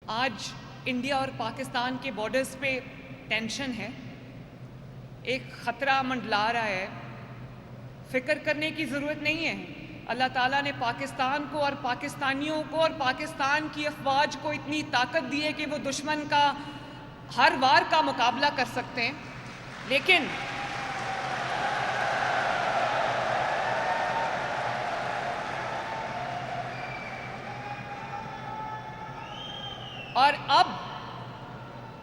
آج انڈیا اور پاکستان کے بارڈرز پہ ٹینشن ہے، ایک خطرہ منڈلا رہا ہے۔ فکر کرنے کی ضرورت نہیں ہے۔ اللہ تعالیٰ نے پاکستان کو اور پاکستانیوں کو اور پاکستان کی افواج کو اتنی طاقت دی ہے کہ وہ دشمن کا ہر وار کا مقابلہ کر سکتے ہیں، لیکن اور اب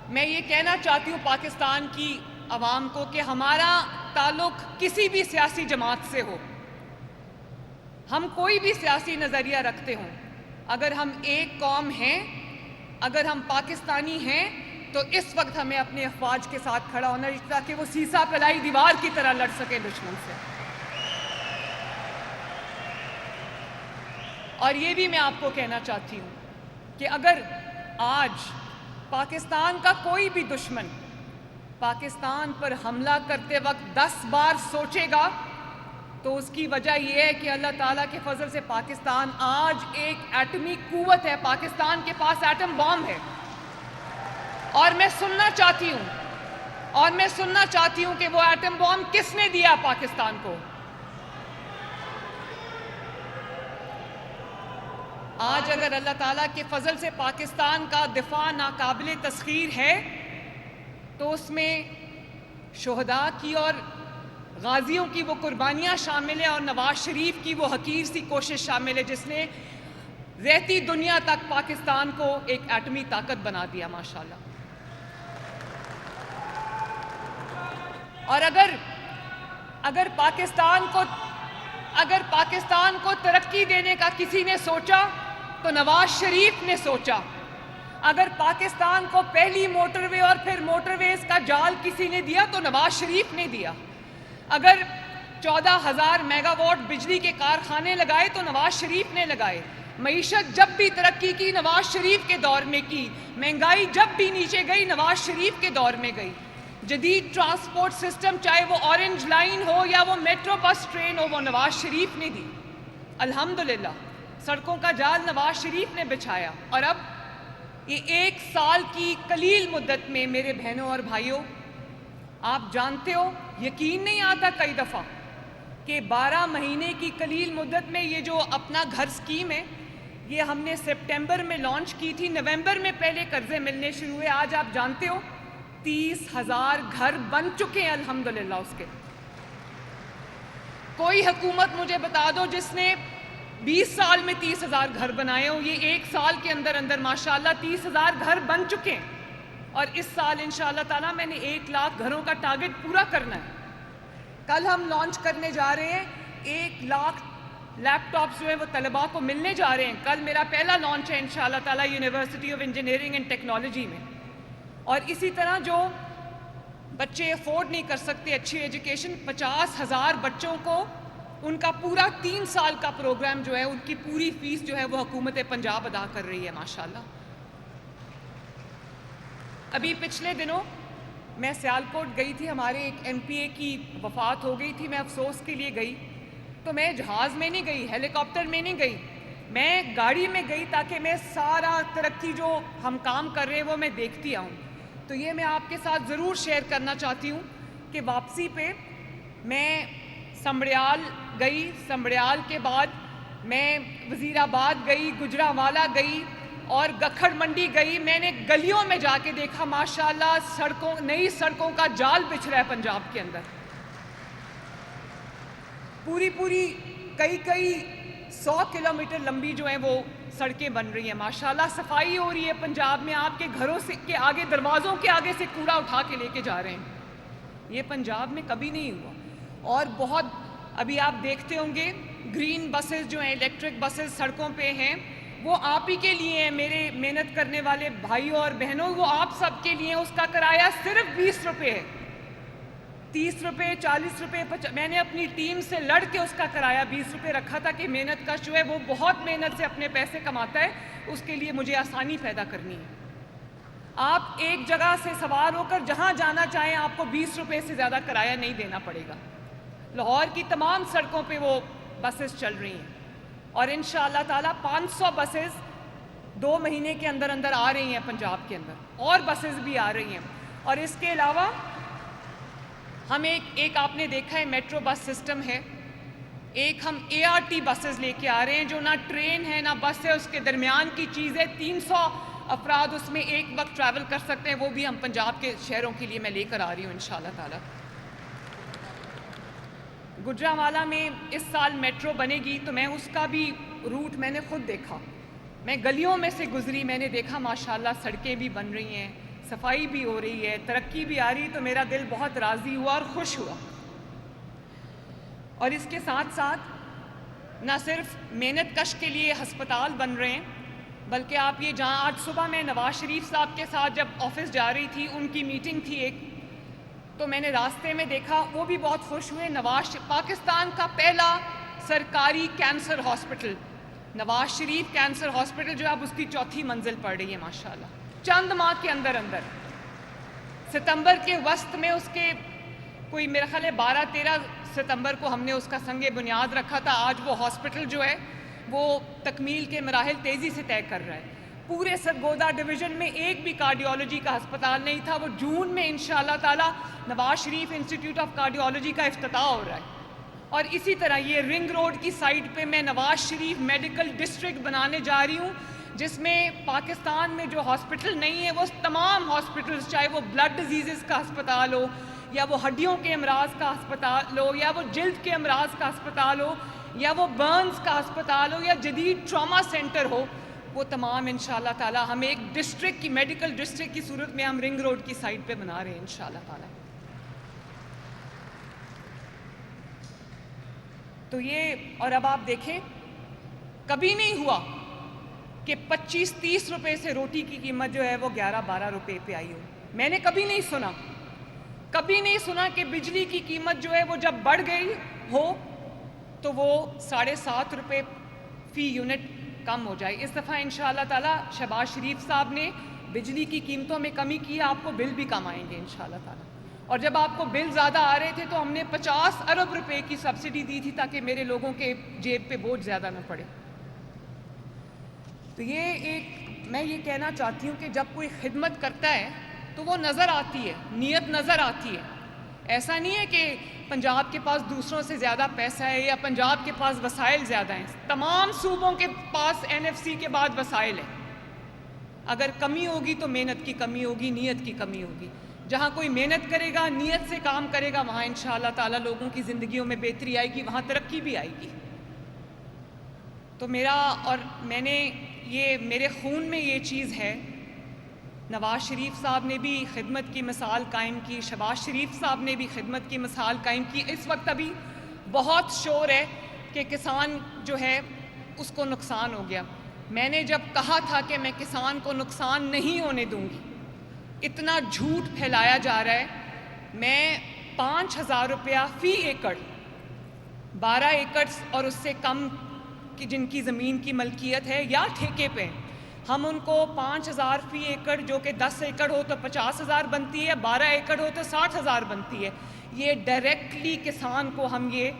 میں یہ کہنا چاہتی ہوں پاکستان کی عوام کو کہ ہمارا تعلق کسی بھی سیاسی جماعت سے ہو، ہم کوئی بھی سیاسی نظریہ رکھتے ہوں، اگر ہم ایک قوم ہیں، اگر ہم پاکستانی ہیں تو اس وقت ہمیں اپنے افواج کے ساتھ کھڑا ہونا ہے تاکہ وہ سیسا پلائی دیوار کی طرح لڑ سکیں دشمن سے۔ اور یہ بھی میں آپ کو کہنا چاہتی ہوں کہ اگر آج پاکستان کا کوئی بھی دشمن پاکستان پر حملہ کرتے وقت 10 بار سوچے گا تو اس کی وجہ یہ ہے کہ اللہ تعالیٰ کے فضل سے پاکستان آج ایک ایٹمی قوت ہے، پاکستان کے پاس ایٹم بام ہے۔ اور میں سننا چاہتی ہوں کہ وہ ایٹم بام کس نے دیا پاکستان کو۔ آج اگر اللہ تعالیٰ کے فضل سے پاکستان کا دفاع ناقابل تسخیر ہے تو اس میں شہداء کی اور غازیوں کی وہ قربانیاں شامل ہیں اور نواز شریف کی وہ حقیر سی کوشش شامل ہے جس نے رہتی دنیا تک پاکستان کو ایک ایٹمی طاقت بنا دیا ماشاءاللہ۔ اور اگر پاکستان کو ترقی دینے کا کسی نے سوچا تو نواز شریف نے سوچا۔ اگر پاکستان کو پہلی موٹر وے اور پھر موٹر ویز کا جال کسی نے دیا تو نواز شریف نے دیا۔ اگر 14,000 میگا واٹ بجلی کے کارخانے لگائے تو نواز شریف نے لگائے۔ معیشت جب بھی ترقی کی نواز شریف کے دور میں کی، مہنگائی جب بھی نیچے گئی نواز شریف کے دور میں گئی۔ جدید ٹرانسپورٹ سسٹم چاہے وہ اورنج لائن ہو یا وہ میٹرو بس ٹرین ہو وہ نواز شریف نے دی۔ الحمدللہ سڑکوں کا جال نواز شریف نے بچھایا۔ اور اب یہ 1 سال کی قلیل مدت میں میرے بہنوں اور بھائیوں، آپ جانتے ہو یقین نہیں آتا کئی دفعہ کہ 12 مہینے کی قلیل مدت میں یہ جو اپنا گھر اسکیم ہے یہ ہم نے سپٹمبر میں لانچ کی تھی، نومبر میں پہلے قرضے ملنے شروع ہوئے۔ آج آپ جانتے ہو 30,000 گھر بن چکے ہیں الحمدللہ اس کے۔ کوئی حکومت مجھے بتا دو جس نے 20 سال میں 30,000 گھر بنائے ہوں، یہ 1 سال کے اندر ماشاءاللہ 30,000 گھر بن چکے ہیں۔ اور اس سال انشاءاللہ تعالیٰ میں نے 1 لاکھ گھروں کا ٹارگٹ پورا کرنا ہے۔ کل ہم لانچ کرنے جا رہے ہیں 1 لاکھ لیپ ٹاپس جو ہیں وہ طلباء کو ملنے جا رہے ہیں۔ کل میرا پہلا لانچ ہے انشاءاللہ تعالیٰ university of engineering and technology میں۔ اور اسی طرح جو بچے افورڈ نہیں کر سکتے اچھی ایجوکیشن، 50,000 بچوں کو ان کا پورا 3 سال کا پروگرام جو ہے ان کی پوری فیس جو ہے وہ حکومت پنجاب ادا کر رہی ہے ماشاءاللہ۔ ابھی پچھلے دنوں میں سیالکوٹ گئی تھی، ہمارے ایک ایم پی اے کی وفات ہو گئی تھی، میں افسوس کے لیے گئی تو میں جہاز میں نہیں گئی، ہیلی کاپٹر میں نہیں گئی، میں گاڑی میں گئی تاکہ میں سارا ترقی جو ہم کام کر رہے ہیں وہ میں دیکھتی آؤں۔ تو یہ میں آپ کے ساتھ ضرور شیئر کرنا چاہتی ہوں کہ واپسی پہ میں سمڑیال گئی، سمڑیال کے بعد میں وزیر آباد گئی، گجرانوالہ گئی اور گکھڑ منڈی گئی۔ میں نے گلیوں میں جا کے دیکھا ماشاءاللہ نئی سڑکوں کا جال بچھ رہا ہے پنجاب کے اندر، پوری کئی 100 کلومیٹر لمبی جو ہیں وہ سڑکیں بن رہی ہیں ماشاءاللہ، صفائی ہو رہی ہے پنجاب میں، آپ کے گھروں کے آگے دروازوں کے آگے سے کوڑا اٹھا کے لے کے جا رہے ہیں۔ یہ پنجاب میں کبھی نہیں ہوا۔ اور بہت ابھی آپ دیکھتے ہوں گے گرین بسز جو ہیں، الیکٹرک بسز سڑکوں پہ ہیں، وہ آپ ہی کے لیے ہیں میرے محنت کرنے والے بھائیوں اور بہنوں، وہ آپ سب کے لیے۔ اس کا کرایہ صرف 20 روپے ہے، 30 روپے 40 روپے میں نے اپنی ٹیم سے لڑ کے اس کا کرایہ 20 روپے رکھا تھا کہ محنت کش جو ہے وہ بہت محنت سے اپنے پیسے کماتا ہے، اس کے لیے مجھے آسانی پیدا کرنی ہے۔ آپ ایک جگہ سے سوار ہو کر جہاں جانا چاہیں آپ کو 20 روپے سے زیادہ کرایہ نہیں دینا پڑے گا۔ لاہور کی تمام سڑکوں پہ وہ بسز چل رہی ہیں اور انشاءاللہ تعالیٰ 500 بسز 2 مہینے کے اندر اندر آ رہی ہیں پنجاب کے اندر، اور بسز بھی آ رہی ہیں. اور اس کے علاوہ ہم ایک آپ نے دیکھا ہے میٹرو بس سسٹم ہے، ایک ہم ART بسز لے کے آ رہے ہیں جو نہ ٹرین ہے نہ بس ہے، اس کے درمیان کی چیز ہے. 300 افراد اس میں ایک وقت ٹریول کر سکتے ہیں. وہ بھی ہم پنجاب کے شہروں کے لیے میں لے کر آ رہی ہوں انشاءاللہ تعالی. گجرانوالہ میں اس سال میٹرو بنے گی تو میں اس کا بھی روٹ میں نے خود دیکھا. میں گلیوں میں سے گزری، میں نے دیکھا ماشاءاللہ سڑکیں بھی بن رہی ہیں، صفائی بھی ہو رہی ہے، ترقی بھی آ رہی، تو میرا دل بہت راضی ہوا اور خوش ہوا. اور اس کے ساتھ ساتھ نہ صرف محنت کش کے لیے ہسپتال بن رہے ہیں، بلکہ آپ یہ جہاں آج صبح میں نواز شریف صاحب کے ساتھ جب آفس جا رہی تھی، ان کی میٹنگ تھی ایک، تو میں نے راستے میں دیکھا، وہ بھی بہت خوش ہوئے. پاکستان کا پہلا سرکاری cancer hospital Nawaz Sharif cancer hospital جو اب اس کی 4تھی منزل پڑ رہی ہے ماشاءاللہ. چند ماہ کے اندر ستمبر کے وسط میں اس کے کوئی میرا خیال ہے 12-13 ستمبر کو ہم نے اس کا سنگ بنیاد رکھا تھا. آج وہ ہاسپٹل جو ہے وہ تکمیل کے مراحل تیزی سے طے کر رہا ہے. پورے سرگودا ڈویژن میں ایک بھی کارڈیالوجی کا ہسپتال نہیں تھا. وہ جون میں انشاءاللہ تعالی Nawaz Sharif institute of cardiology کا افتتاح ہو رہا ہے. اور اسی طرح یہ رنگ روڈ کی سائٹ پہ میں نواز شریف میڈیکل ڈسٹرکٹ بنانے جا رہی ہوں، جس میں پاکستان میں جو ہاسپٹل نہیں ہے وہ تمام ہاسپٹلز، چاہے وہ بلڈ ڈیزیزز کا ہسپتال ہو، یا وہ ہڈیوں کے امراض کا ہسپتال ہو، یا وہ جلد کے امراض کا ہسپتال ہو، یا وہ برنز کا ہسپتال ہو، یا جدید ٹراما سینٹر ہو، وہ تمام انشاءاللہ تعالی ہم ایک ڈسٹرکٹ کی میڈیکل ڈسٹرکٹ کی صورت میں ہم رنگ روڈ کی سائٹ پہ بنا رہے ہیں انشاءاللہ تعالی. تو یہ، اور اب آپ دیکھیں، کبھی نہیں ہوا کہ 25-30 روپے سے روٹی کی قیمت جو ہے وہ 11-12 روپے پہ آئی ہو. میں نے کبھی نہیں سنا کہ بجلی کی قیمت جو ہے وہ جب بڑھ گئی ہو تو وہ 7.5 روپے فی یونٹ کم ہو جائے. اس دفعہ انشاءاللہ تعالی شہباز شریف صاحب نے بجلی کی قیمتوں میں کمی کی، آپ کو بل بھی کم آئیں گے انشاءاللہ تعالی. اور جب آپ کو بل زیادہ آ رہے تھے تو ہم نے 50 ارب روپے کی سبسڈی دی تھی تاکہ میرے لوگوں کے جیب پہ بوجھ زیادہ نہ پڑے. تو میں یہ کہنا چاہتی ہوں کہ جب کوئی خدمت کرتا ہے تو وہ نظر آتی ہے، نیت نظر آتی ہے. ایسا نہیں ہے کہ پنجاب کے پاس دوسروں سے زیادہ پیسہ ہے یا پنجاب کے پاس وسائل زیادہ ہیں. تمام صوبوں کے پاس NFC کے بعد وسائل ہیں. اگر کمی ہوگی تو محنت کی کمی ہوگی، نیت کی کمی ہوگی. جہاں کوئی محنت کرے گا، نیت سے کام کرے گا، وہاں انشاءاللہ تعالی لوگوں کی زندگیوں میں بہتری آئے گی، وہاں ترقی بھی آئے گی. تو میرے خون میں یہ چیز ہے. نواز شریف صاحب نے بھی خدمت کی مثال قائم کی، شہباز شریف صاحب نے بھی خدمت کی مثال قائم کی. اس وقت ابھی بہت شور ہے کہ کسان جو ہے اس کو نقصان ہو گیا. میں نے جب کہا تھا کہ میں کسان کو نقصان نہیں ہونے دوں گی، اتنا جھوٹ پھیلایا جا رہا ہے. میں 5,000 روپیہ فی ایکڑ، 12 ایکڑ اور اس سے کم کی جن کی زمین کی ملکیت ہے یا ٹھیکے پہ، ہم ان کو 5,000 فی ایکڑ، جو کہ 10 ایکڑ ہو تو 50,000 بنتی ہے، 12 ایکڑ ہو تو 60,000 بنتی ہے. یہ ڈائریکٹلی کسان کو ہم یہ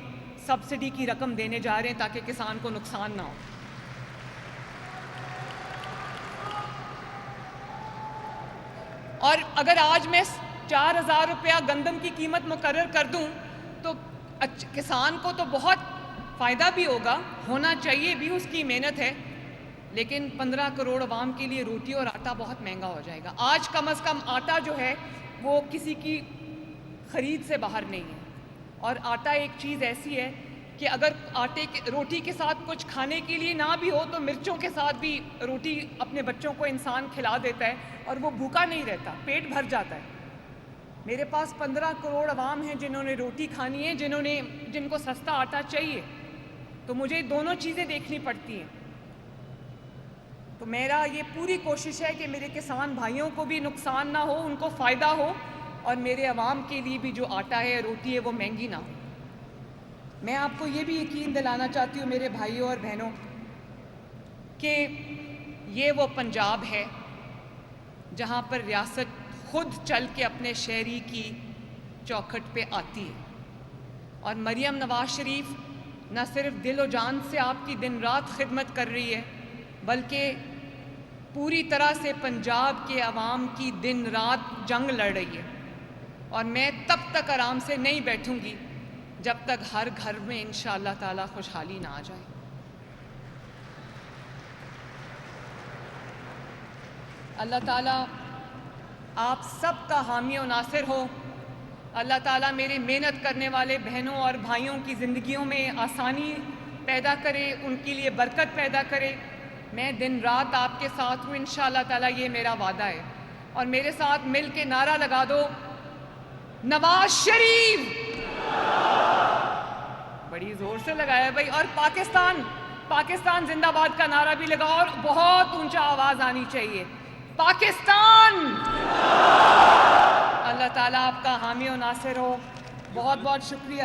سبسڈی کی رقم دینے جا رہے ہیں تاکہ کسان کو نقصان نہ ہو. اور اگر آج میں 4,000 روپیہ گندم کی قیمت مقرر کر دوں تو کسان کو تو بہت فائدہ بھی ہوگا، ہونا چاہیے بھی، اس کی محنت ہے. لیکن 15 کروڑ عوام کے لیے روٹی اور آٹا بہت مہنگا ہو جائے گا. آج کم از کم آٹا جو ہے وہ کسی کی خرید سے باہر نہیں ہے. اور آٹا ایک چیز ایسی ہے کہ اگر روٹی کے ساتھ کچھ کھانے کے لیے نہ بھی ہو تو مرچوں کے ساتھ بھی روٹی اپنے بچوں کو انسان کھلا دیتا ہے اور وہ بھوکا نہیں رہتا، پیٹ بھر جاتا ہے. میرے پاس 15 کروڑ عوام ہیں جنہوں نے روٹی کھانی ہے، جن کو سستا آٹا چاہیے. تو مجھے دونوں چیزیں دیکھنی پڑتی ہیں. تو میرا یہ پوری کوشش ہے کہ میرے کسان بھائیوں کو بھی نقصان نہ ہو، ان کو فائدہ ہو، اور میرے عوام کے لیے بھی جو آٹا ہے، روٹی ہے، وہ مہنگی نہ ہو. میں آپ کو یہ بھی یقین دلانا چاہتی ہوں میرے بھائیوں اور بہنوں کہ یہ وہ پنجاب ہے جہاں پر ریاست خود چل کے اپنے شہری کی چوکھٹ پہ آتی ہے. اور مریم نواز شریف نہ صرف دل و جان سے آپ کی دن رات خدمت کر رہی ہے، بلکہ پوری طرح سے پنجاب کے عوام کی دن رات جنگ لڑ رہی ہے، اور میں تب تک آرام سے نہیں بیٹھوں گی جب تک ہر گھر میں انشاءاللہ تعالی خوشحالی نہ آ جائے۔ اللہ تعالیٰ آپ سب کا حامی و ناصر ہو۔ اللہ تعالیٰ میرے محنت کرنے والے بہنوں اور بھائیوں کی زندگیوں میں آسانی پیدا کرے، ان کے لیے برکت پیدا کرے۔ میں دن رات آپ کے ساتھ ہوں انشاءاللہ تعالیٰ، یہ میرا وعدہ ہے۔ اور میرے ساتھ مل کے نعرہ لگا دو، نواز شریف! بڑی زور سے لگایا بھائی۔ اور پاکستان زندہ باد کا نعرہ بھی لگاؤ، اور بہت اونچا آواز آنی چاہیے، پاکستان! اللہ تعالیٰ آپ کا حامی و ناصر ہو۔ بہت بہت شکریہ۔